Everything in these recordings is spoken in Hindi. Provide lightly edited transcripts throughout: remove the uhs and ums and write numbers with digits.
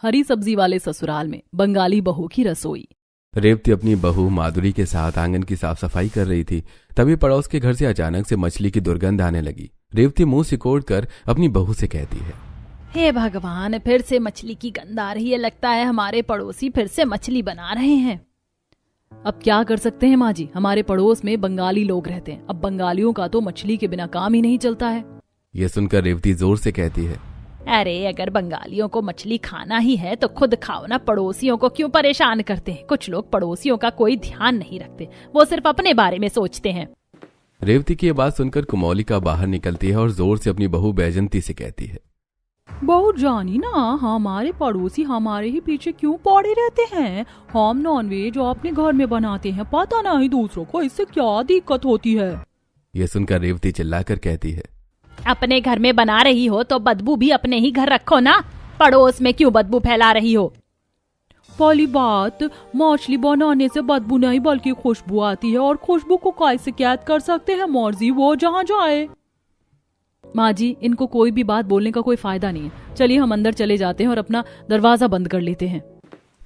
हरी सब्जी वाले ससुराल में बंगाली बहू की रसोई। रेवती अपनी बहू माधुरी के साथ आंगन की साफ सफाई कर रही थी। तभी पड़ोस के घर से अचानक से मछली की दुर्गंध आने लगी। रेवती मुंह सिकोड़ कर अपनी बहू से कहती है, हे भगवान, फिर से मछली की गंध आ रही है। लगता है हमारे पड़ोसी फिर से मछली बना रहे हैं। अब क्या कर सकते हैं माँ जी, हमारे पड़ोस में बंगाली लोग रहते हैं। अब बंगालियों का तो मछली के बिना काम ही नहीं चलता है। ये सुनकर रेवती जोर से कहती है, अरे अगर बंगालियों को मछली खाना ही है तो खुद खाओ ना, पड़ोसियों को क्यों परेशान करते हैं। कुछ लोग पड़ोसियों का कोई ध्यान नहीं रखते, वो सिर्फ अपने बारे में सोचते हैं। रेवती की ये बात सुनकर कुमौलिका बाहर निकलती है और जोर से अपनी बहू बैजंती से कहती है, बहू जानी ना, हमारे पड़ोसी हमारे ही पीछे क्यों पड़े रहते हैं। हम नॉनवेज अपने घर में बनाते हैं, पता नहीं दूसरों को इससे क्या दिक्कत होती है। ये सुनकर रेवती चिल्लाकर कहती है, अपने घर में बना रही हो तो बदबू भी अपने ही घर रखो ना, पड़ोस में क्यों बदबू फैला रही हो। पहली बात, मछली बनाने से बदबू नहीं बल्कि खुशबू आती है, और खुशबू को कैसे कैद कर सकते हैं, मर्जी वो जहाँ जाए। माँ जी, इनको कोई भी बात बोलने का कोई फायदा नहीं है। चलिए हम अंदर चले जाते हैं और अपना दरवाजा बंद कर लेते हैं।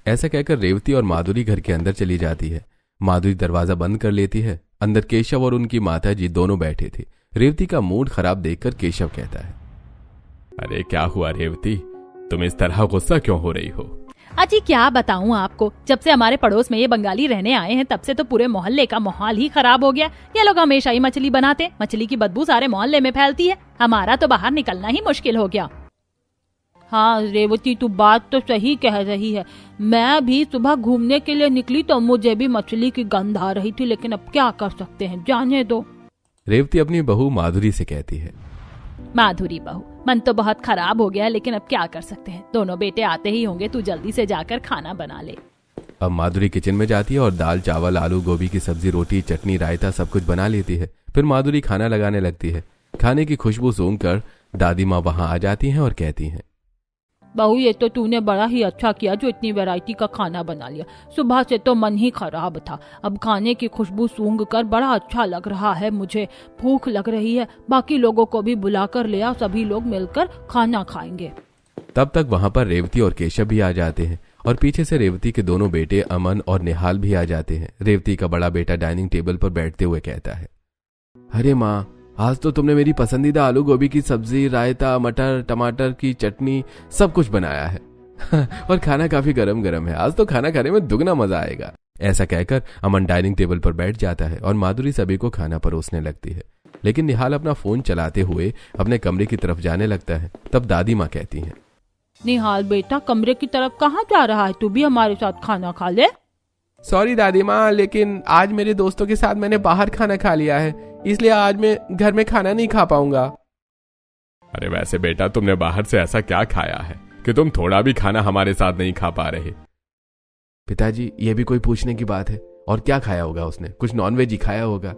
ऐसा कहकर रेवती और माधुरी घर के अंदर चली जाती है। माधुरी दरवाजा बंद कर लेती है। अंदर केशव और उनकी माता जी दोनों बैठे थे। रेवती का मूड खराब देखकर केशव कहता है, अरे क्या हुआ रेवती, तुम इस तरह गुस्सा क्यों हो रही हो। अजी क्या बताऊं आपको, जब से हमारे पड़ोस में ये बंगाली रहने आए हैं तब से तो पूरे मोहल्ले का माहौल ही खराब हो गया। ये लोग हमेशा ही मछली बनाते, मछली की बदबू सारे मोहल्ले में फैलती है। हमारा तो बाहर निकलना ही मुश्किल हो गया। हाँ रेवती, तू बात तो सही कह रही है। मैं भी सुबह घूमने के लिए निकली तो मुझे भी मछली की गंध आ रही थी, लेकिन अब क्या कर सकते हैं, जाने दो। रेवती अपनी बहू माधुरी से कहती है, माधुरी बहू, मन तो बहुत खराब हो गया, लेकिन अब क्या कर सकते हैं। दोनों बेटे आते ही होंगे, तू जल्दी से जाकर खाना बना ले। अब माधुरी किचन में जाती है और दाल चावल आलू गोभी की सब्जी रोटी चटनी रायता सब कुछ बना लेती है। फिर माधुरी खाना लगाने लगती है। खाने की खुशबू सूंघकर दादी माँ वहां आ जाती हैं और कहती हैं, बहू ये तो तूने बड़ा ही अच्छा किया जो इतनी वैरायटी का खाना बना लिया। सुबह से तो मन ही खराब था, अब खाने की खुशबू सूंघकर बड़ा अच्छा लग रहा है। मुझे भूख लग रही है, बाकी लोगों को भी बुलाकर ले आ, सभी लोग मिलकर खाना खाएंगे। तब तक वहां पर रेवती और केशव भी आ जाते हैं और पीछे से रेवती के दोनों बेटे अमन और निहाल भी आ जाते हैं। रेवती का बड़ा बेटा डाइनिंग टेबल पर बैठते हुए कहता है, अरे माँ, आज तो तुमने मेरी पसंदीदा आलू गोभी की सब्जी रायता मटर टमाटर की चटनी सब कुछ बनाया है और खाना काफी गरम गरम है। आज तो खाना खाने में दुगना मजा आएगा। ऐसा कहकर अमन डाइनिंग टेबल पर बैठ जाता है और माधुरी सभी को खाना परोसने लगती है। लेकिन निहाल अपना फोन चलाते हुए अपने कमरे की तरफ जाने लगता है। तब दादी माँ कहती है, निहाल बेटा, कमरे की तरफ कहाँ जा रहा है, तू भी हमारे साथ खाना खा ले। सॉरी दादी माँ, लेकिन आज मेरे दोस्तों के साथ मैंने बाहर खाना खा लिया है, इसलिए आज मैं घर में खाना नहीं खा पाऊंगा। अरे वैसे बेटा, तुमने बाहर से ऐसा क्या खाया है कि तुम थोड़ा भी खाना हमारे साथ नहीं खा पा रहे। पिताजी, ये भी कोई पूछने की बात है। और क्या खाया होगा उसने, कुछ नॉनवेज ही खाया होगा।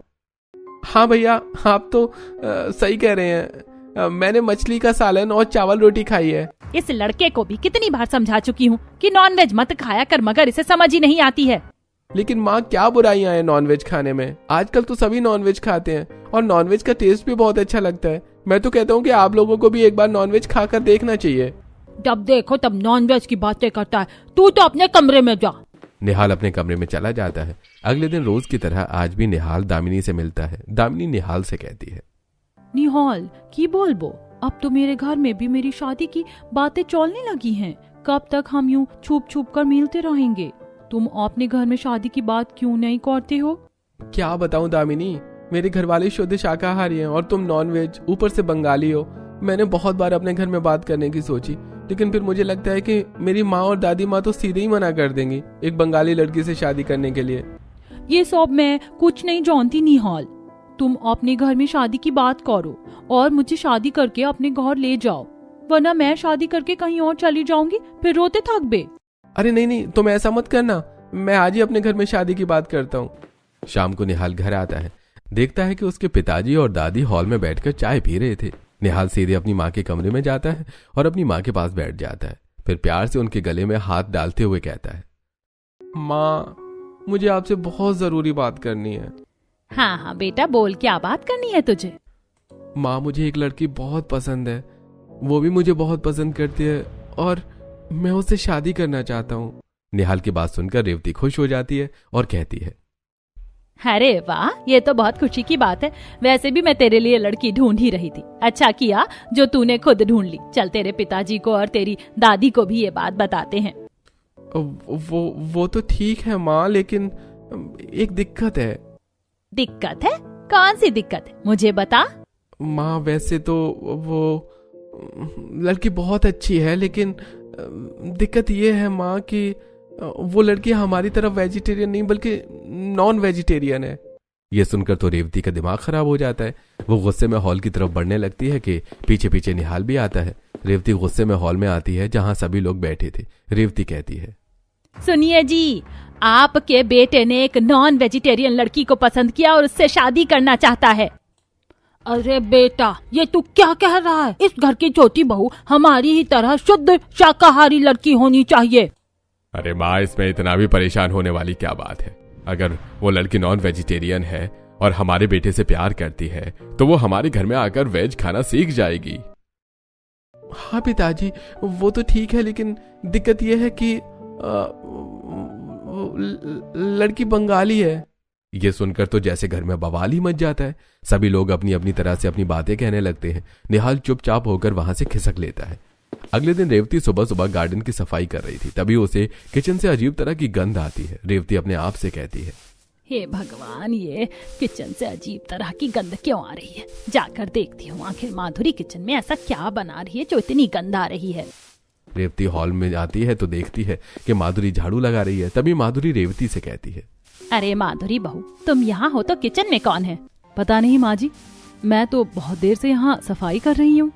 हाँ भैया, आप तो सही कह रहे हैं। मैंने मछली का सालन और चावल रोटी खाई है। इस लड़के को भी कितनी बार समझा चुकी हूँ कि नॉनवेज मत खाया कर, मगर इसे समझ ही नहीं आती है। लेकिन माँ, क्या बुराइयां हैं नॉनवेज खाने में। आजकल तो सभी नॉनवेज खाते हैं और नॉनवेज का टेस्ट भी बहुत अच्छा लगता है। मैं तो कहता हूँ कि आप लोगों को भी एक बार नॉनवेज खाकर देखना चाहिए। जब देखो तब नॉनवेज की बातें करता है। तू तो अपने कमरे में जा। निहाल अपने कमरे में चला जाता है। अगले दिन रोज की तरह आज भी निहाल दामिनी से मिलता है। दामिनी निहाल से कहती है, निहाल की बोलबो, अब तो मेरे घर में भी मेरी शादी की बातें चलने लगी हैं। कब तक हम यूं छुप छुप कर मिलते रहेंगे। तुम अपने घर में शादी की बात क्यों नहीं करते हो। क्या बताऊं दामिनी, मेरे घर वाले शुद्ध शाकाहारी हैं और तुम नॉनवेज, ऊपर से बंगाली हो। मैंने बहुत बार अपने घर में बात करने की सोची, लेकिन फिर मुझे लगता है कि मेरी माँ और दादी माँ तो सीधे ही मना कर देंगी एक बंगाली लड़की से शादी करने के लिए। ये सब मैं कुछ नहीं जानती निहाल। तुम अपने घर में शादी की बात करो और मुझे शादी करके अपने घर ले जाओ, वरना मैं शादी करके कहीं और चली जाऊंगी, फिर रोते थकबे। अरे नहीं, तुम ऐसा मत करना। मैं आज ही अपने घर में शादी की बात करता हूँ। शाम को निहाल घर आता है। देखता है कि उसके पिताजी और दादी हॉल में बैठकर चाय पी रहे थे। निहाल सीधे अपनी माँ के कमरे में जाता है और अपनी माँ के पास बैठ जाता है। फिर प्यार से उनके गले में हाथ डालते हुए कहता है, माँ, मुझे आपसे बहुत जरूरी बात करनी है। हाँ बेटा बोल, क्या बात करनी है तुझे। माँ, मुझे एक लड़की बहुत पसंद है, वो भी मुझे बहुत पसंद करती है और मैं उससे शादी करना चाहता हूँ। निहाल की बात सुनकर रेवती खुश हो जाती है और कहती है, अरे वाह, ये तो बहुत खुशी की बात है। वैसे भी मैं तेरे लिए लड़की ढूंढ ही रही थी। अच्छा किया जो तूने खुद ढूंढ ली। चल तेरे पिताजी को और तेरी दादी को भी ये बात बताते हैं। वो तो ठीक है माँ, लेकिन एक दिक्कत है। दिक्कत है? कौन सी दिक्कत है, मुझे बता। माँ वैसे तो वो लड़की बहुत अच्छी है, लेकिन दिक्कत ये है माँ कि वो लड़की हमारी तरफ वेजिटेरियन नहीं बल्कि नॉन वेजिटेरियन है। ये सुनकर तो रेवती का दिमाग खराब हो जाता है। वो गुस्से में हॉल की तरफ बढ़ने लगती है कि पीछे पीछे निहाल भी आता है। रेवती गुस्से में हॉल में आती है जहां सभी लोग बैठे थे। रेवती कहती है, सुनिए जी, आपके बेटे ने एक नॉन वेजिटेरियन लड़की को पसंद किया और उससे शादी करना चाहता है। अरे बेटा, ये तू क्या कह रहा है? इस घर की छोटी बहू हमारी ही तरह शुद्ध शाकाहारी लड़की होनी चाहिए। अरे माँ, इसमें इतना भी परेशान होने वाली क्या बात है? अगर वो लड़की नॉन वेजिटेरियन है और हमारे बेटे से प्यार करती है तो वो हमारे घर में आकर वेज खाना सीख जाएगी। हाँ पिताजी, वो तो ठीक है, लेकिन दिक्कत ये है कि लड़की बंगाली है। ये सुनकर तो जैसे घर में बवाल ही मच जाता है। सभी लोग अपनी अपनी तरह से अपनी बातें कहने लगते हैं। निहाल चुपचाप होकर वहां से खिसक लेता है। अगले दिन रेवती सुबह सुबह गार्डन की सफाई कर रही थी, तभी उसे किचन से अजीब तरह की गंध आती है। रेवती अपने आप से कहती है, हे भगवान, ये किचन से अजीब तरह की गंध क्यों आ रही है? जाकर देखती हूँ आखिर माधुरी किचन में ऐसा क्या बना रही है जो इतनी गंध आ रही है। रेवती हॉल में आती है तो देखती है कि माधुरी झाड़ू लगा रही है। तभी माधुरी रेवती से कहती है, अरे माधुरी बहू, तुम यहाँ हो तो किचन में कौन है? पता नहीं माँ जी, मैं तो बहुत देर से यहाँ सफाई कर रही हूँ।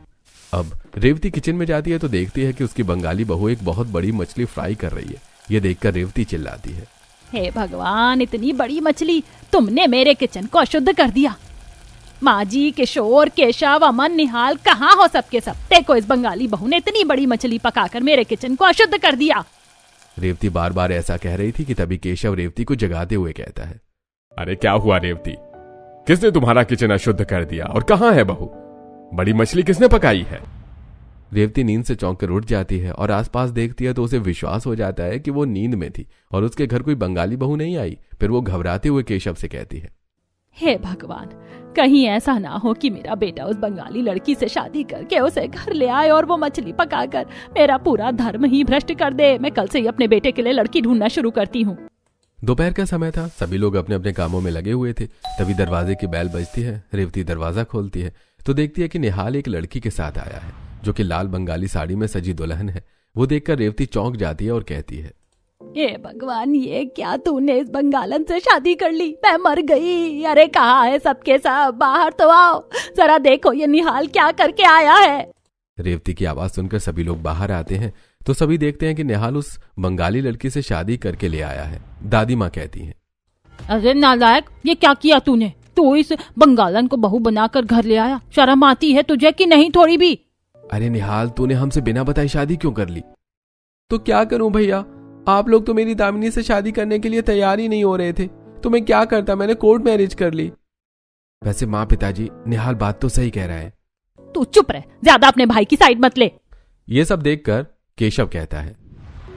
अब रेवती किचन में जाती है तो देखती है कि उसकी बंगाली बहू एक बहुत बड़ी मछली फ्राई कर रही है। ये देखकर रेवती चिल्लाती है, हे भगवान, इतनी बड़ी मछली! तुमने मेरे किचन को अशुद्ध कर दिया। माँ जी, किशोर, केशव, अमन, निहाल, कहाँ हो सबके सब? देखो, इस बंगाली बहू ने इतनी बड़ी मछली पकाकर मेरे किचन को अशुद्ध कर दिया। रेवती बार बार ऐसा कह रही थी कि तभी केशव रेवती को जगाते हुए कहता है, अरे क्या हुआ रेवती? किसने तुम्हारा किचन अशुद्ध कर दिया और कहाँ है बहू? बड़ी मछली किसने पकाई है? रेवती नींद से चौंक कर उठ जाती है और आसपास देखती है तो उसे विश्वास हो जाता है कि वो नींद में थी और उसके घर कोई बंगाली बहू नहीं आई। फिर वो घबराते हुए केशव से कहती है, हे भगवान, कहीं ऐसा ना हो कि मेरा बेटा उस बंगाली लड़की से शादी करके उसे घर ले आए और वो मछली पकाकर मेरा पूरा धर्म ही भ्रष्ट कर दे। मैं कल से ही अपने बेटे के लिए लड़की ढूंढना शुरू करती हूँ। दोपहर का समय था। सभी लोग अपने अपने कामों में लगे हुए थे। तभी दरवाजे की बैल बजती है। रेवती दरवाजा खोलती है तो देखती है कि निहाल एक लड़की के साथ आया है जो कि लाल बंगाली साड़ी में सजी दुल्हन है। वो देखकर रेवती चौंक जाती है और कहती है, हे भगवान, ये क्या तूने इस बंगालन से शादी कर ली? मैं मर गई। अरे कहाँ है सबके सब? बाहर तो आओ, जरा देखो ये निहाल क्या करके आया है। रेवती की आवाज सुनकर सभी लोग बाहर आते हैं तो सभी देखते हैं कि निहाल उस बंगाली लड़की से शादी करके ले आया है। दादी माँ कहती है, अरे नालायक, ये क्या किया तूने? तू इस बंगालन को बहू बनाकर घर ले आया। शर्म आती है तुझे कि नहीं थोड़ी भी? अरे निहाल, तूने हमसे बिना बताए शादी क्यों कर ली? तो क्या करूं भैया, आप लोग तो मेरी दामिनी से शादी करने के लिए तैयार ही नहीं हो रहे थे, तो मैं क्या करता? मैंने कोर्ट मैरिज कर ली। वैसे माँ पिताजी, निहाल बात तो सही कह रहा है। तू चुप रह, ज्यादा अपने भाई की साइड मत ले। ये सब देखकर केशव कहता है,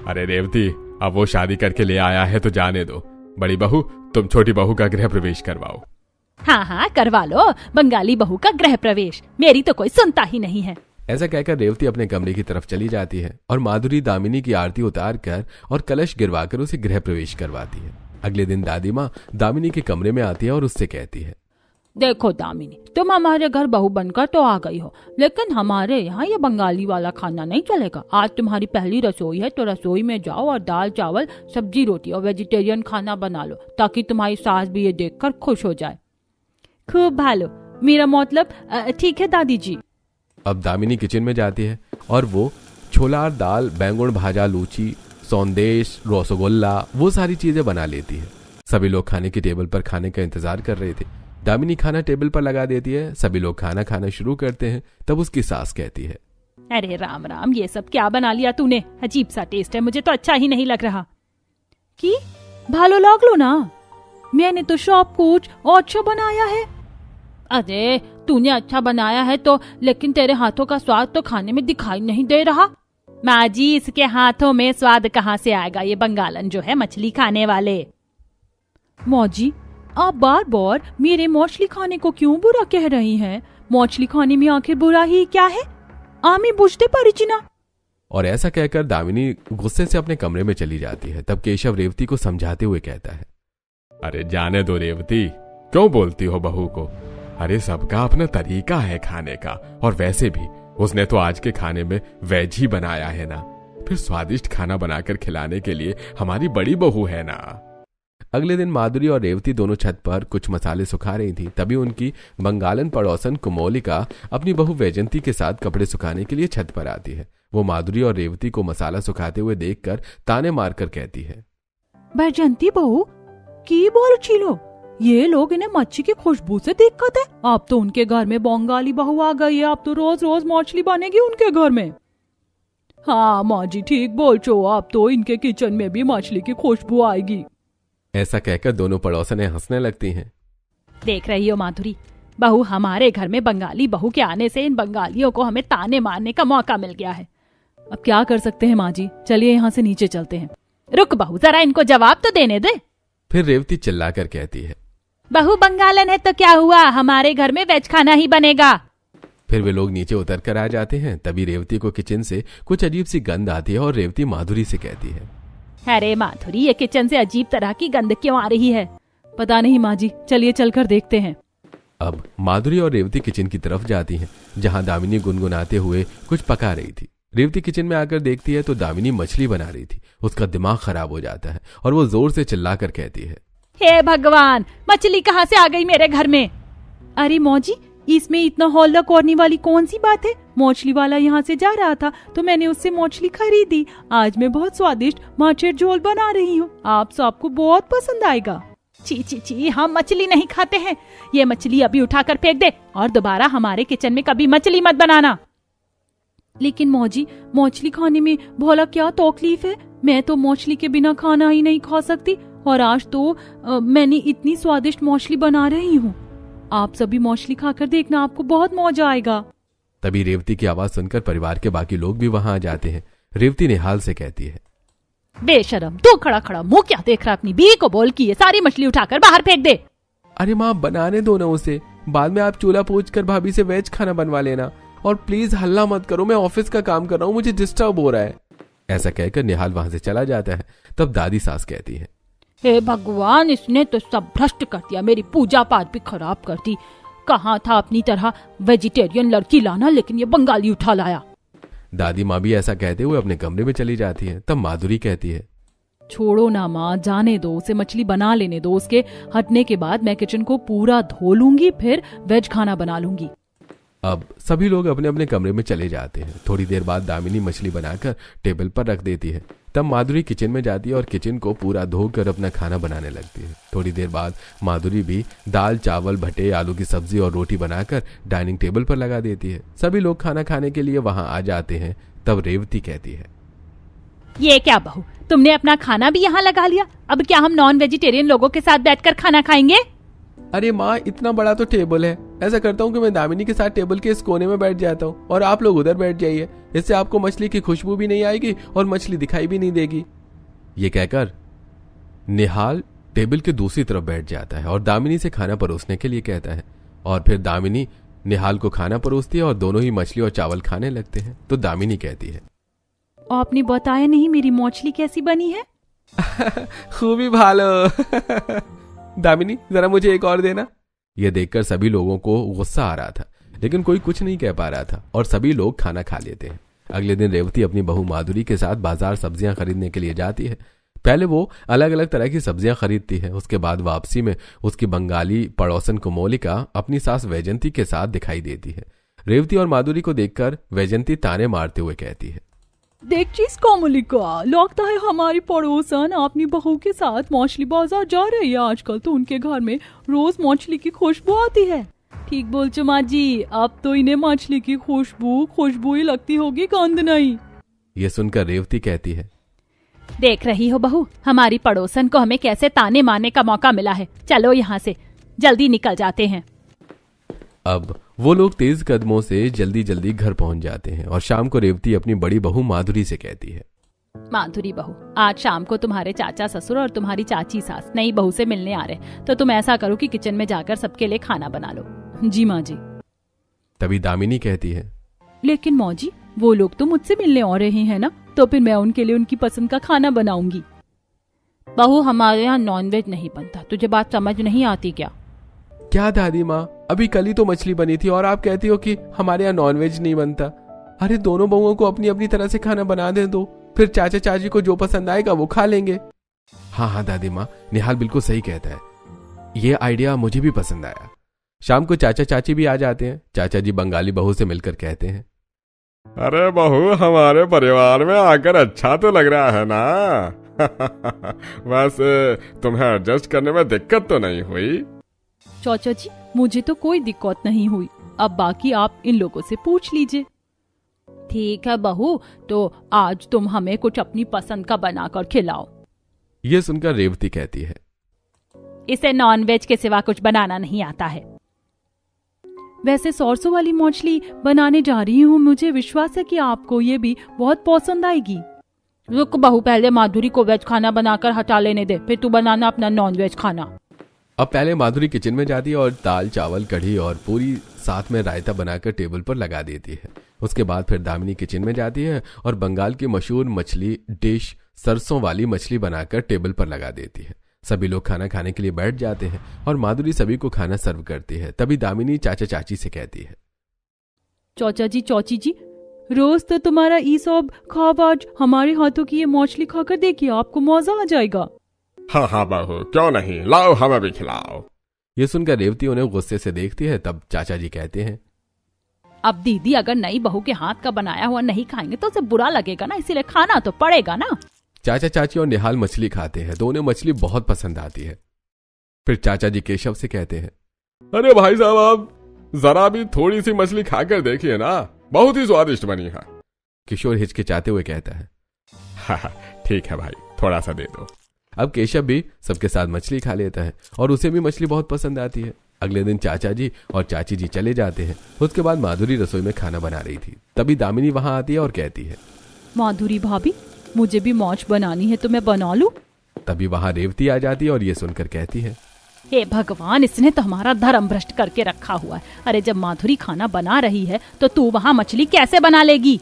अरे रेवती, अब वो शादी करके ले आया है तो जाने दो। बड़ी बहू, तुम छोटी बहू का गृह प्रवेश करवाओ। हाँ हाँ, करवा लो बंगाली बहू का गृह प्रवेश। मेरी तो कोई सुनता ही नहीं है। ऐसा कहकर रेवती अपने कमरे की तरफ चली जाती है और माधुरी दामिनी की आरती उतार कर और कलश गिरवाकर उसे गृह प्रवेश करवाती है। अगले दिन दादी माँ दामिनी के कमरे में आती है और उससे कहती है, देखो दामिनी, तुम हमारे घर बहू बनकर तो आ गई हो, लेकिन हमारे यहाँ ये बंगाली वाला खाना नहीं चलेगा। आज तुम्हारी पहली रसोई है तो रसोई में जाओ और दाल चावल सब्जी रोटी और वेजिटेरियन खाना बना लो, ताकि तुम्हारी सास भी ये देखकर खुश हो जाए। खूब भालो, मेरा मतलब ठीक है दादी जी। अब दामिनी किचन में जाती है और वो छोला दाल, बैंगन भाजा, लूची, सौंदेश, रसगुल्ला, वो सारी चीजें बना लेती है। सभी लोग खाने की टेबल पर खाने का इंतजार कर रहे थे। दामिनी खाना टेबल पर लगा देती है। सभी लोग खाना खाना शुरू करते हैं। तब उसकी सास कहती है, अरे राम राम, ये सब क्या बना लिया तूने? अजीब सा टेस्ट है, मुझे तो अच्छा ही नहीं लग रहा। कि भालो लाग लो ना, मैंने तो सब कुछ अच्छा बनाया है। अरे तूने अच्छा बनाया है तो, लेकिन तेरे हाथों का स्वाद तो खाने में दिखाई नहीं दे रहा। माँ जी, इसके हाथों में स्वाद कहाँ से आएगा, ये बंगालन जो है मछली खाने वाले। माँ जी, आप बार बार मेरे मछली खाने को क्यों बुरा कह रही हैं? मछली खाने में आखिर बुरा ही क्या है? आमी बुझते पारिची ना। और ऐसा कहकर दामिनी गुस्से से अपने कमरे में चली जाती है। तब केशव रेवती को समझाते हुए कहता है, अरे जाने दो रेवती, क्यों बोलती हो बहू को? अरे सबका अपना तरीका है खाने का, और वैसे भी उसने तो आज के खाने में वेज ही बनाया है ना, फिर स्वादिष्ट खाना बनाकर खिलाने के लिए हमारी बड़ी बहू है ना। अगले दिन माधुरी और रेवती दोनों छत पर कुछ मसाले सुखा रही थी। तभी उनकी बंगालन पड़ोसन कुमोलिका अपनी बहू वैजंती के साथ कपड़े सुखाने के लिए छत पर आती है। वो माधुरी और रेवती को मसाला सुखाते हुए देखकर ताने मारकर कहती है, वैजंती बहू की बोल छिलो, ये लोग इन्हें मच्छी की खुशबू से दिक्कत है। आप तो उनके घर में बंगाली बहू आ गई है, आप तो रोज रोज मछली बनेगी उनके घर में। हाँ माँ जी, ठीक बोल चो, आप तो इनके किचन में भी मछली की खुशबू आएगी। ऐसा कहकर दोनों पड़ोसनें हंसने लगती हैं। देख रही हो माधुरी, बहू हमारे घर में बंगाली बहू के आने से इन बंगालियों को हमें ताने मारने का मौका मिल गया है। अब क्या कर सकते हैं माँ जी, चलिए यहाँ से नीचे चलते हैं। रुक बहू, जरा इनको जवाब तो देने दे। फिर रेवती चिल्लाकर कहती है, बहू बंगालन है तो क्या हुआ, हमारे घर में वेज खाना ही बनेगा। फिर वे लोग नीचे उतर कर आ जाते हैं। तभी रेवती को किचन से कुछ अजीब सी गंध आती है और रेवती माधुरी से कहती है, अरे माधुरी, ये किचन से अजीब तरह की गंध क्यों आ रही है? पता नहीं माँ जी, चलिए चलकर देखते हैं। अब माधुरी और रेवती किचन की तरफ जाती हैं, जहां दामिनी गुनगुनाते हुए कुछ पका रही थी। रेवती किचन में आकर देखती है तो दामिनी मछली बना रही थी। उसका दिमाग खराब हो जाता है और वो जोर से चिल्लाकर कहती है, हे भगवान, मछली कहाँ से आ गई मेरे घर में? अरे मौँ जी, इसमें इतना हौला करने वाली कौन सी बात है? मछली वाला यहाँ से जा रहा था तो मैंने उससे मछली खरीदी। आज मैं बहुत स्वादिष्ट माछेर झोल बना रही हूँ, आप सबको बहुत पसंद आएगा। ची ची ची, हम मछली नहीं खाते हैं। ये मछली अभी उठाकर फेंक दे और दोबारा हमारे किचन में कभी मछली मत बनाना। लेकिन मौँ जी, मछली खाने में भला क्या तकलीफ है? मैं तो मछली के बिना खाना ही नहीं खा सकती, और आज तो मैंने इतनी स्वादिष्ट मछली बना रही हूँ। आप सभी मछली खाकर देखना, आपको बहुत मौजा आएगा। तभी रेवती की आवाज सुनकर परिवार के बाकी लोग भी वहां आ जाते हैं। रेवती निहाल से कहती है, बेशरम, तू खड़ा खड़ा मुंह क्या देख रहा? अपनी बीवी को बोल कि ये सारी मछली उठाकर बाहर फेंक दे। अरे माँ, बनाने दो ना उसे, बाद में आप चूल्हा पूछ कर भाभी से वेज खाना बनवा लेना। और प्लीज हल्ला मत करो, मैं ऑफिस का काम कर रहा हूँ, मुझे डिस्टर्ब हो रहा है। ऐसा कहकर निहाल वहां से चला जाता है। तब दादी सास कहती है, हे भगवान, इसने तो सब भ्रष्ट कर दिया, मेरी पूजा पाठ भी खराब कर दी। कहाँ था अपनी तरह वेजिटेरियन लड़की लाना, लेकिन ये बंगाली उठा लाया। दादी माँ भी ऐसा कहते हुए अपने कमरे में चली जाती है। तब माधुरी कहती है, छोड़ो ना माँ, जाने दो, उसे मछली बना लेने दो। उसके हटने के बाद मैं किचन को पूरा धो लूंगी, फिर वेज खाना बना लूंगी। अब सभी लोग अपने अपने कमरे में चले जाते हैं। थोड़ी देर बाद दामिनी मछली बनाकर टेबल पर रख देती है। तब माधुरी किचन में जाती है और किचन को पूरा धोकर अपना खाना बनाने लगती है। थोड़ी देर बाद माधुरी भी दाल, चावल, भट्टे, आलू की सब्जी और रोटी बनाकर डाइनिंग टेबल पर लगा देती है। सभी लोग खाना खाने के लिए वहां आ जाते हैं। तब रेवती कहती है, ये क्या बहू, तुमने अपना खाना भी यहाँ लगा लिया? अब क्या हम नॉन वेजिटेरियन लोगों के साथ बैठकर खाना खाएंगे? अरे माँ, इतना बड़ा तो टेबल है। ऐसा करता हूँ कि मैं दामिनी के साथ टेबल के इस कोने में बैठ जाता हूँ और आप लोग उधर बैठ जाइए। इससे आपको मछली की खुशबू भी नहीं आएगी और मछली दिखाई भी नहीं देगी। ये कहकर निहाल टेबल के दूसरी तरफ बैठ जाता है और दामिनी से खाना परोसने के लिए कहता है। और फिर दामिनी निहाल को खाना परोसती है और दोनों ही मछली और चावल खाने लगते हैं। तो दामिनी कहती है, आपने बताया नहीं मेरी मछली कैसी बनी है? खूबी भालो। दामिनी, जरा मुझे एक और देना। यह देखकर सभी लोगों को गुस्सा आ रहा था, लेकिन कोई कुछ नहीं कह पा रहा था और सभी लोग खाना खा लेते हैं। अगले दिन रेवती अपनी बहू माधुरी के साथ बाजार सब्जियां खरीदने के लिए जाती है। पहले वो अलग अलग तरह की सब्जियां खरीदती है। उसके बाद वापसी में उसकी बंगाली पड़ोसन कुमोलिका अपनी सास वैजंती के साथ दिखाई देती है। रेवती और माधुरी को देखकर वैजंती ताने मारते हुए कहती है, देख चीज कोमलिका, लगता है हमारी पड़ोसन अपनी बहू के साथ मछली बाजार जा रही है। आजकल तो उनके घर में रोज मछली की खुशबू आती है। ठीक बोल चो माँ जी, अब तो इन्हें मछली की खुशबू ही लगती होगी, गंध नहीं। ये सुनकर रेवती कहती है, देख रही हो बहू, हमारी पड़ोसन को हमें कैसे ताने मारने का मौका मिला है। चलो यहाँ से जल्दी निकल जाते हैं। अब वो लोग तेज कदमों से जल्दी जल्दी घर पहुंच जाते हैं और शाम को रेवती अपनी बड़ी बहू माधुरी से कहती है, माधुरी बहू, आज शाम को तुम्हारे चाचा ससुर और तुम्हारी चाची सास नई बहू से मिलने आ रहे, तो तुम ऐसा करो कि किचन में जाकर सबके लिए खाना बना लो। जी माँ जी। तभी दामिनी कहती है, लेकिन माँ जी, वो लोग तो मुझसे मिलने आ रहे हैं ना, तो फिर मैं उनके लिए उनकी पसंद का खाना बनाऊंगी। बहू, हमारे यहाँ नॉनवेज नहीं बनता, तुझे बात समझ नहीं आती क्या? क्या दादी माँ, अभी कल ही तो मछली बनी थी और आप कहती हो कि हमारे यहाँ नॉनवेज नहीं बनता। अरे दोनों बहुओं को अपनी अपनी तरह से खाना बना दे दो, फिर चाचा चाची को जो पसंद आएगा वो खा लेंगे। हाँ दादी माँ, निहाल बिल्कुल सही कहता है, ये आइडिया मुझे भी पसंद आया। शाम को चाचा चाची भी आ जाते हैं। चाचा जी बंगाली बहू से मिलकर कहते हैं, अरे बहू, हमारे परिवार में आकर अच्छा तो लग रहा है ना। वैसे तुम्हें एडजस्ट करने में दिक्कत तो नहीं हुई? चाचा जी, मुझे तो कोई दिक्कत नहीं हुई, अब बाकी आप इन लोगों से पूछ लीजिए। ठीक है बहू, तो आज तुम हमें कुछ अपनी पसंद का बनाकर खिलाओ। ये सुनकर रेवती कहती है, इसे नॉनवेज के सिवा कुछ बनाना नहीं आता है। वैसे सरसों वाली मछली बनाने जा रही हूँ, मुझे विश्वास है कि आपको ये भी बहुत पसंद आएगी। रुक बहू, पहले माधुरी को वेज खाना बनाकर हटा लेने दे, फिर तू बनाना अपना नॉनवेज खाना। अब पहले माधुरी किचन में जाती है और दाल चावल कढ़ी और पूरी साथ में रायता बनाकर टेबल पर लगा देती है। उसके बाद फिर दामिनी किचन में जाती है और बंगाल की मशहूर मछली डिश सरसों वाली मछली बनाकर टेबल पर लगा देती है। सभी लोग खाना खाने के लिए बैठ जाते हैं और माधुरी सभी को खाना सर्व करती है। तभी दामिनी चाचा चाची से कहती है, चाचा जी चाची जी, रोज तो तुम्हारा ई सब खाब, आज हमारे हाथों की ये मछली खाकर देखिए, आपको मजा आ जाएगा। हाँ हाँ बहू, क्यों नहीं, लाओ हमें भी खिलाओ। ये सुनकर रेवती उन्हें गुस्से से देखती है। तब चाचा जी कहते हैं, अब दीदी अगर नई बहू के हाथ का बनाया हुआ नहीं खाएंगे तो उसे बुरा लगेगा ना, इसीलिए खाना तो पड़ेगा ना। चाचा चाची और निहाल मछली खाते हैं तो उन्हें मछली बहुत पसंद आती है। फिर चाचा जी केशव से कहते हैं, अरे भाई साहब, आप जरा भी थोड़ी सी मछली खाकर देखिए ना, बहुत ही स्वादिष्ट बनी है। किशोर हिचकिचाते हुए कहता है, हाँ ठीक है भाई, थोड़ा सा दे दो। अब केशव भी सबके साथ मछली खा लेता है और उसे भी मछली बहुत पसंद आती है। अगले दिन चाचा जी और चाची जी चले जाते हैं। उसके बाद माधुरी रसोई में खाना बना रही थी। तभी दामिनी वहां आती है और कहती है, माधुरी भाभी, मुझे भी मौज बनानी है तो मैं बना लूं? तभी वहां रेवती आ जाती है और ये सुनकर कहती है, हे भगवान, इसने तो हमारा धर्म भ्रष्ट करके रखा हुआ है। अरे जब माधुरी खाना बना रही है तो तू वहाँ मछली कैसे बना लेगी?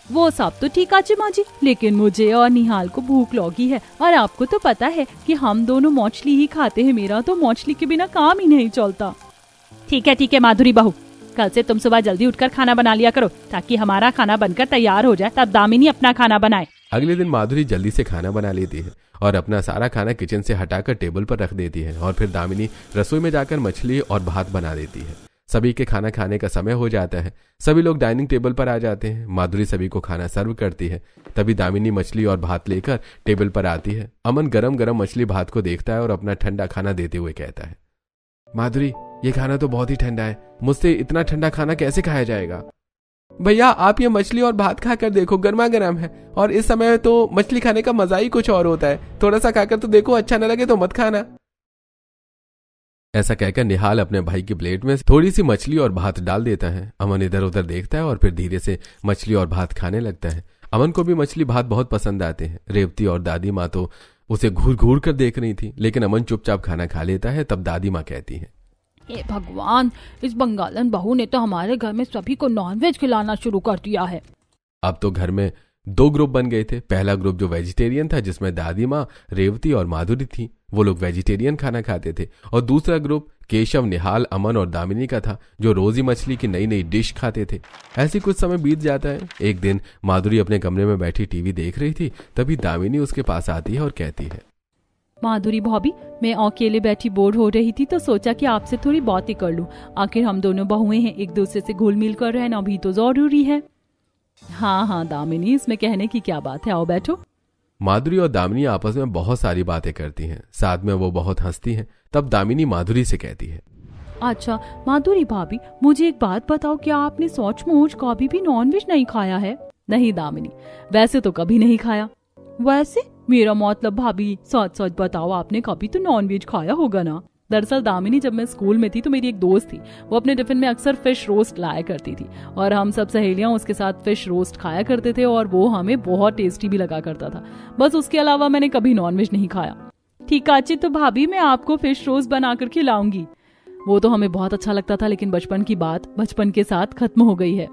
वो सब तो ठीक है माँ जी, लेकिन मुझे और निहाल को भूख लगी है और आपको तो पता है कि हम दोनों मछली ही खाते हैं। मेरा तो मछली के बिना काम ही नहीं चलता। ठीक है माधुरी बहू, कल से तुम सुबह जल्दी उठकर खाना बना लिया करो ताकि हमारा खाना बनकर तैयार हो जाए, तब दामिनी अपना खाना बनाए। अगले दिन माधुरी जल्दी से खाना बना लेती है और अपना सारा खाना किचन से हटाकर टेबल पर रख देती है और फिर दामिनी रसोई में जाकर मछली और भात बना देती है। सभी के खाना खाने का समय हो जाता है। सभी लोग डाइनिंग टेबल पर आ जाते हैं। माधुरी सभी को खाना सर्व करती है। तभी दामिनी मछली और भात लेकर टेबल पर आती है। अमन गरम गरम मछली भात को देखता है और अपना ठंडा खाना देते हुए कहता है, माधुरी, ये खाना तो बहुत ही ठंडा है, मुझसे इतना ठंडा खाना कैसे खाया जाएगा? भैया, आप ये मछली और भात खाकर देखो, गर्मा गर्म है और इस समय तो मछली खाने का मजा ही कुछ और होता है। थोड़ा सा खाकर तो देखो, अच्छा न लगे तो मत खाना। ऐसा कहकर निहाल अपने भाई की प्लेट में थोड़ी सी मछली और भात डाल देता है। अमन इधर उधर देखता है और फिर धीरे से मछली और भात खाने लगता है। अमन को भी मछली भात बहुत पसंद आते हैं। रेवती और दादी माँ तो उसे घूर घूर कर देख रही थी, लेकिन अमन चुपचाप खाना खा लेता है। तब दादी माँ कहती है, हे भगवान, इस बंगालन बहू ने तो हमारे घर में सभी को नॉनवेज खिलाना शुरू कर दिया है। अब तो घर में 2 ग्रुप बन गए थे। पहला ग्रुप जो वेजिटेरियन था, जिसमें दादी माँ, रेवती और माधुरी थी, वो लोग वेजिटेरियन खाना खाते थे। और दूसरा ग्रुप केशव, निहाल, अमन और दामिनी का था, जो रोजी मछली की नई नई डिश खाते थे। ऐसे कुछ समय बीत जाता है। एक दिन माधुरी अपने कमरे में बैठी टीवी देख रही थी। तभी दामिनी उसके पास आती है और कहती है, माधुरी भाभी, मैं अकेले बैठी बोर हो रही थी तो सोचा कि आपसे थोड़ी बात ही कर लूं। आखिर हम दोनों बहुएं हैं, एक दूसरे से घुल मिल कर रहना भी तो जरूरी है। हाँ दामिनी, इसमें कहने की क्या बात है, आओ बैठो। माधुरी और दामिनी आपस में बहुत सारी बातें करती हैं। साथ में वो बहुत हंसती हैं। तब दामिनी माधुरी से कहती है, अच्छा माधुरी भाभी, मुझे एक बात बताओ, क्या आपने सचमुच कभी भी नॉनवेज नहीं खाया है? नहीं दामिनी, वैसे तो कभी नहीं खाया। वैसे मेरा मतलब भाभी, सच सच बताओ, आपने कभी तो नॉनवेज खाया होगा ना? दरअसल दामिनी जब मैं स्कूल में थी तो मेरी एक दोस्त थी, वो अपने टिफिन में अक्सर फिश रोस्ट लाया करती थी और हम सब सहेलियां उसके साथ फिश रोस्ट खाया करते थे और वो हमें बहुत टेस्टी भी लगा करता था। बस उसके अलावा मैंने कभी नॉनवेज नहीं खाया। ठीक आची, तो भाभी मैं आपको फिश रोस्ट बनाकर खिलाऊंगी। वो तो हमें बहुत अच्छा लगता था, लेकिन बचपन की बात बचपन के साथ खत्म हो गई है।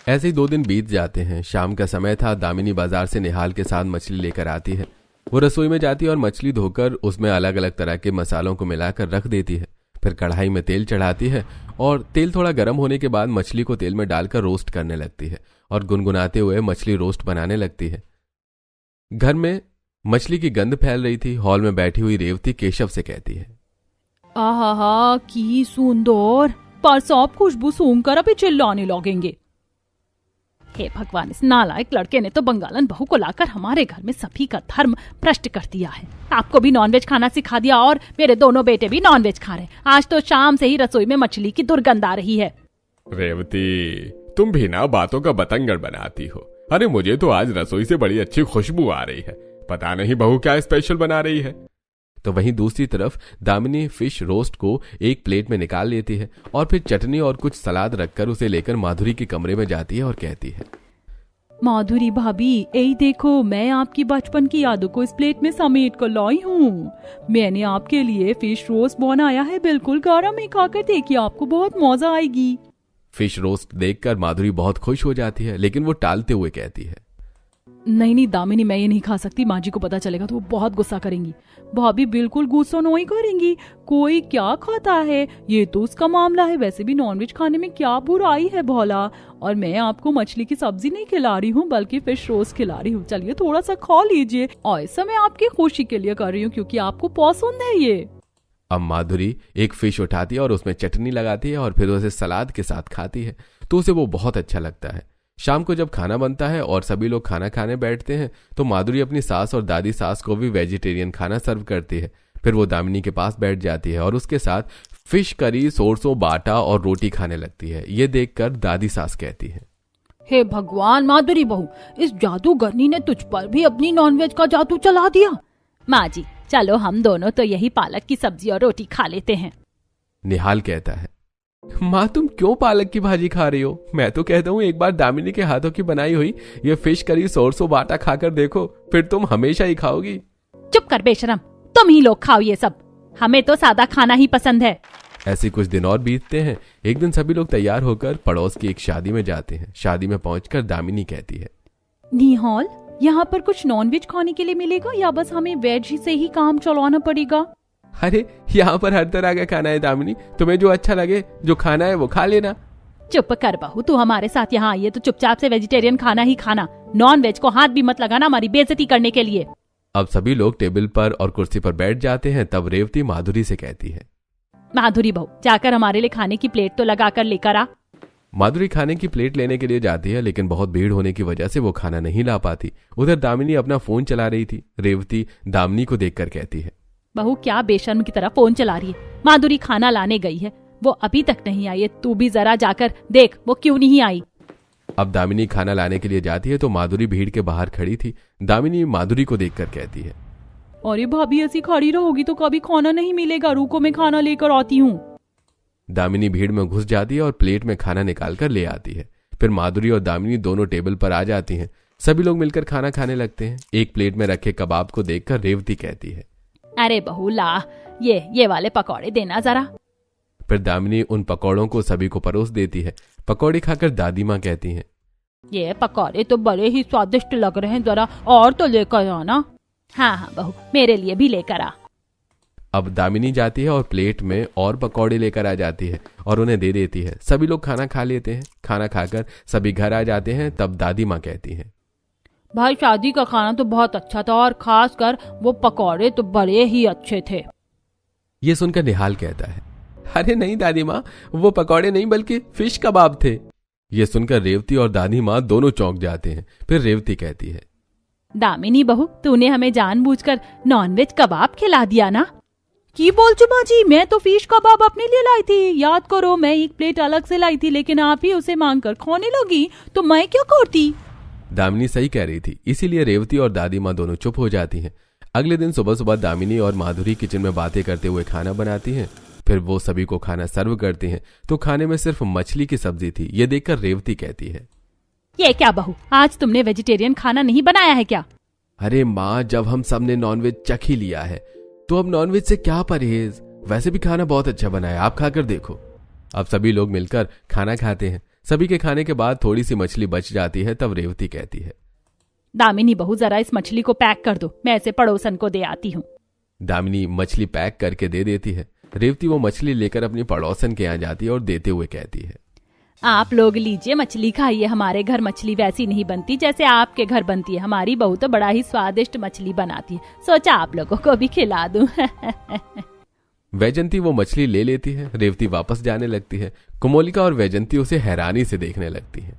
ऐसे ही 2 दिन बीत जाते हैं। शाम का समय था। दामिनी बाजार से निहाल के साथ मछली लेकर आती है। वो रसोई में जाती है और मछली धोकर उसमें अलग अलग तरह के मसालों को मिलाकर रख देती है। फिर कढ़ाई में तेल चढ़ाती है और तेल थोड़ा गर्म होने के बाद मछली को तेल में डालकर रोस्ट करने लगती है और गुनगुनाते हुए मछली रोस्ट बनाने लगती है। घर में मछली की गंध फैल रही थी। हॉल में बैठी हुई रेवती केशव से कहती है, आहा की सुंदर, पर सब खुशबू सूंघकर अभी चिल्लाने लगेंगे। हे भगवान, इस नालायक लड़के ने तो बंगालन बहू को लाकर हमारे घर में सभी का धर्म भ्रष्ट कर दिया है। आपको भी नॉनवेज खाना सिखा दिया और मेरे दोनों बेटे भी नॉनवेज खा रहे। आज तो शाम से ही रसोई में मछली की दुर्गंध आ रही है। रेवती, तुम भी ना बातों का बतंगड़ बनाती हो। अरे मुझे तो आज रसोई से बड़ी अच्छी खुशबू आ रही है। पता नहीं बहू क्या स्पेशल बना रही है। तो वहीं दूसरी तरफ दामिनी फिश रोस्ट को एक प्लेट में निकाल लेती है और फिर चटनी और कुछ सलाद रखकर उसे लेकर माधुरी के कमरे में जाती है और कहती है, माधुरी भाभी, यही देखो, मैं आपकी बचपन की यादों को इस प्लेट में समेट कर लाई हूँ। मैंने आपके लिए फिश रोस्ट बनाया है, बिल्कुल गरम है, खाकर देखिए, आपको बहुत मजा आएगी। फिश रोस्ट देखकर माधुरी बहुत खुश हो जाती है, लेकिन वो टालते हुए कहती है, नहीं दामिनी, मैं ये नहीं खा सकती। माँ जी को पता चलेगा तो वो बहुत गुस्सा करेंगी। भाभी बिल्कुल गुस्सा नहीं करेंगी। कोई क्या खाता है, ये तो उसका मामला है। वैसे भी नॉनवेज खाने में क्या बुराई है भोला। और मैं आपको मछली की सब्जी नहीं खिला रही हूँ, बल्कि फिश रोस्ट खिला रही हूँ। चलिए थोड़ा सा खा लीजिए। और ऐसा मैं आपकी खुशी के लिए कर रही हूँ, क्योंकि आपको पसंद है ये। अब माधुरी एक फिश उठाती है और उसमें चटनी लगाती है और फिर उसे सलाद के साथ खाती है, तो उसे वो बहुत अच्छा लगता है। शाम को जब खाना बनता है और सभी लोग खाना खाने बैठते हैं तो माधुरी अपनी सास और दादी सास को भी वेजिटेरियन खाना सर्व करती है। फिर वो दामिनी के पास बैठ जाती है और उसके साथ फिश करी, सोरसों बाटा और रोटी खाने लगती है। ये देखकर दादी सास कहती है, हे भगवान माधुरी बहू, इस जादूगरनी ने तुझ पर भी अपनी नॉनवेज का जादू चला दिया। माँ जी, चलो हम दोनों तो यही पालक की सब्जी और रोटी खा लेते हैं। निहाल कहता है, माँ तुम क्यों पालक की भाजी खा रही हो? मैं तो कहता हूँ एक बार दामिनी के हाथों की बनाई हुई ये फिश करी सोरसों बाटा खाकर देखो, फिर तुम हमेशा ही खाओगी। चुप कर बेशरम, तुम ही लोग खाओ ये सब, हमें तो सादा खाना ही पसंद है। ऐसे कुछ दिन और बीतते हैं। एक दिन सभी लोग तैयार होकर पड़ोस की एक शादी में जाते हैं। शादी में पहुंचकर दामिनी कहती है, निहाल, यहाँ पर कुछ नॉनवेज खाने के लिए मिलेगा या बस हमें वेज से ही काम चलाना पड़ेगा? अरे यहाँ पर हर तरह का खाना है दामिनी, तुम्हें जो अच्छा लगे, जो खाना है वो खा लेना। चुप कर बहू, तू हमारे साथ यहाँ आई है तो चुपचाप से वेजिटेरियन खाना ही खाना। नॉन वेज को हाथ भी मत लगाना हमारी बेइज्जती करने के लिए। अब सभी लोग टेबल पर और कुर्सी पर बैठ जाते हैं। तब रेवती माधुरी से कहती है, माधुरी बहू, जाकर हमारे लिए खाने की प्लेट तो लगा कर लेकर आ। माधुरी खाने की प्लेट लेने के लिए जाती है, लेकिन बहुत भीड़ होने की वजह से वो खाना नहीं ला पाती। उधर दामिनी अपना फोन चला रही थी। रेवती दामिनी को देखकर कहती है, बहू क्या बेशर्म की तरह फोन चला रही है। माधुरी खाना लाने गई है, वो अभी तक नहीं आई है। तू भी जरा जाकर देख वो क्यों नहीं आई। अब दामिनी खाना लाने के लिए जाती है तो माधुरी भीड़ के बाहर खड़ी थी। दामिनी माधुरी को देखकर कहती है, अरे भाभी ऐसी खड़ी रहोगी तो कभी खाना नहीं मिलेगा, रुको मैं खाना लेकर आती हूँ। दामिनी भीड़ में घुस जाती है और प्लेट में खाना निकाल कर ले आती है। फिर माधुरी और दामिनी दोनों टेबल पर आ जाती हैं। सभी लोग मिलकर खाना खाने लगते हैं। एक प्लेट में रखे कबाब को देखकर रेवती कहती है, अरे बहू ला, ये वाले पकौड़े देना जरा। फिर दामिनी उन पकौड़ों को सभी को परोस देती है। पकौड़े खाकर दादी माँ कहती हैं, ये पकौड़े तो बड़े ही स्वादिष्ट लग रहे हैं, जरा और तो लेकर आना। हाँ बहू, मेरे लिए भी लेकर आ। अब दामिनी जाती है और प्लेट में और पकौड़े लेकर आ जाती है और उन्हें दे देती है। सभी लोग खाना खा लेते हैं। खाना खाकर सभी घर आ जाते हैं। तब दादी माँ कहती हैं, भाई शादी का खाना तो बहुत अच्छा था और खासकर वो पकौड़े तो बड़े ही अच्छे थे। ये सुनकर निहाल कहता है, अरे नहीं दादी माँ, वो पकौड़े नहीं बल्कि फिश कबाब थे। ये सुनकर रेवती और दादी माँ दोनों चौंक जाते हैं। फिर रेवती कहती है, दामिनी बहू, तूने हमें जानबूझकर नॉनवेज कबाब खिला दिया ना। की बोल चुमा जी, मैं तो फिश कबाब अपने लिए लाई थी। याद करो, मैं एक प्लेट अलग से लाई थी, लेकिन आप ही उसे मांगकर खाने लगी तो मैं क्या करती। दामिनी सही कह रही थी, इसीलिए रेवती और दादी माँ दोनों चुप हो जाती हैं। अगले दिन सुबह सुबह दामिनी और माधुरी किचन में बातें करते हुए खाना बनाती हैं। फिर वो सभी को खाना सर्व करते हैं तो खाने में सिर्फ मछली की सब्जी थी। ये देखकर रेवती कहती है, ये क्या बहू, आज तुमने वेजिटेरियन खाना नहीं बनाया है क्या? अरे माँ, जब हम सब ने नॉनवेज चख ही लिया है तो अब नॉनवेज से क्या परहेज। वैसे भी खाना बहुत अच्छा बना है, आप खाकर देखो। अब सभी लोग मिलकर खाना खाते हैं। सभी के खाने के बाद थोड़ी सी मछली बच जाती है। तब रेवती कहती है, दामिनी बहू, जरा इस मछली को पैक कर दो, मैं इसे पड़ोसन को दे आती हूँ। दामिनी मछली पैक करके दे देती है। रेवती वो मछली लेकर अपनी पड़ोसन के यहाँ जाती है और देते हुए कहती है, आप लोग लीजिए, मछली खाइए। हमारे घर मछली वैसी नहीं बनती जैसे आपके घर बनती है। हमारी बहू तो बड़ा ही स्वादिष्ट मछली बनाती है, सोचा आप लोगों को भी खिला दूं। वैजंती वो मछली ले लेती है। रेवती वापस जाने लगती है। कुमोलिका और वैजंती उसे हैरानी से देखने लगती है।